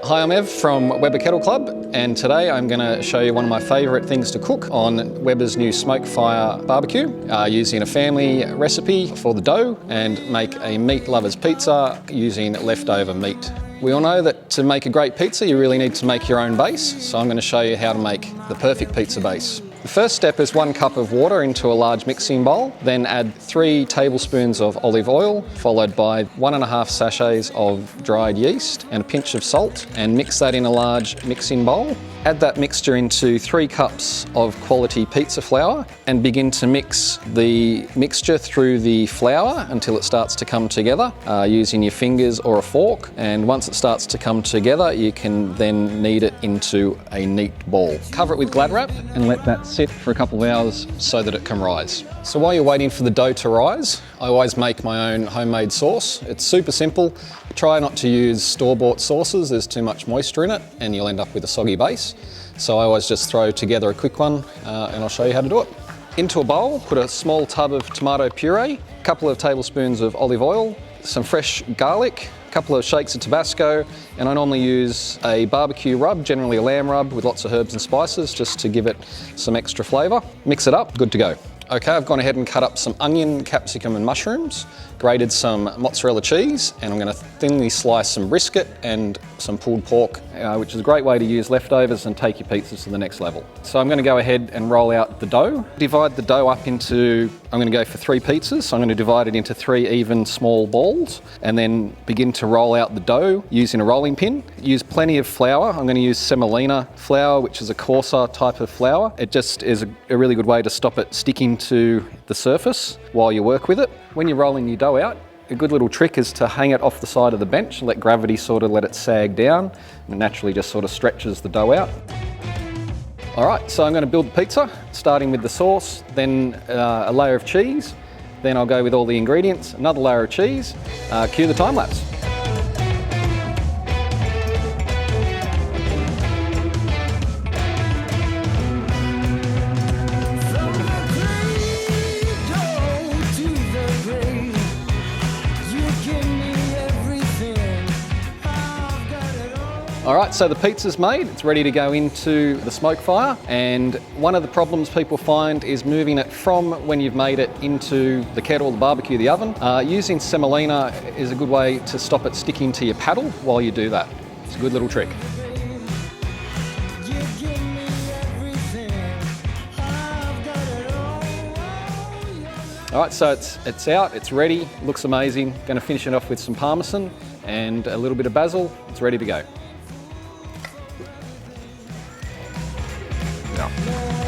Hi, I'm Ev from Weber Kettle Club, and today I'm going to show you one of my favourite things to cook on Weber's new Smokefire barbecue, using a family recipe for the dough and make a meat lover's pizza using leftover meat. We all know that to make a great pizza you really need to make your own base, so I'm going to show you how to make the perfect pizza base. The first step is 1 cup of water into a large mixing bowl, then add 3 tablespoons of olive oil, followed by 1.5 sachets of dried yeast and a pinch of salt, and mix that in a large mixing bowl. Add that mixture into 3 cups of quality pizza flour and begin to mix the mixture through the flour until it starts to come together using your fingers or a fork. And once it starts to come together, you can then knead it into a neat ball. Cover it with Glad wrap and let that sit for a couple of hours so that it can rise. So while you're waiting for the dough to rise, I always make my own homemade sauce. It's super simple. Try not to use store-bought sauces, there's too much moisture in it and you'll end up with a soggy base. So I always just throw together a quick one and I'll show you how to do it. Into a bowl, put a small tub of tomato puree, a couple of tablespoons of olive oil, some fresh garlic, a couple of shakes of Tabasco, and I normally use a barbecue rub, generally a lamb rub with lots of herbs and spices just to give it some extra flavour. Mix it up, good to go. Okay, I've gone ahead and cut up some onion, capsicum and mushrooms, grated some mozzarella cheese, and I'm going to thinly slice some brisket and some pulled pork, which is a great way to use leftovers and take your pizzas to the next level. So I'm going to go ahead and roll out the dough. Divide the dough up into, I'm going to go for 3 pizzas, so I'm going to divide it into 3 even small balls and then begin to roll out the dough using a rolling pin. Use plenty of flour. I'm going to use semolina flour, which is a coarser type of flour. It just is a really good way to stop it sticking to the surface while you work with it. When you're rolling your dough out, a good little trick is to hang it off the side of the bench, let gravity sort of let it sag down, and it naturally just sort of stretches the dough out. All right, so I'm going to build the pizza, starting with the sauce, then a layer of cheese, then I'll go with all the ingredients, another layer of cheese, cue the time lapse. All right, so the pizza's made, it's ready to go into the Smokefire, and one of the problems people find is moving it from when you've made it into the kettle, the barbecue, the oven. Using semolina is a good way to stop it sticking to your paddle while you do that. It's a good little trick. All right, so it's out, it's ready, looks amazing. Going to finish it off with some parmesan and a little bit of basil. It's ready to go. Yeah.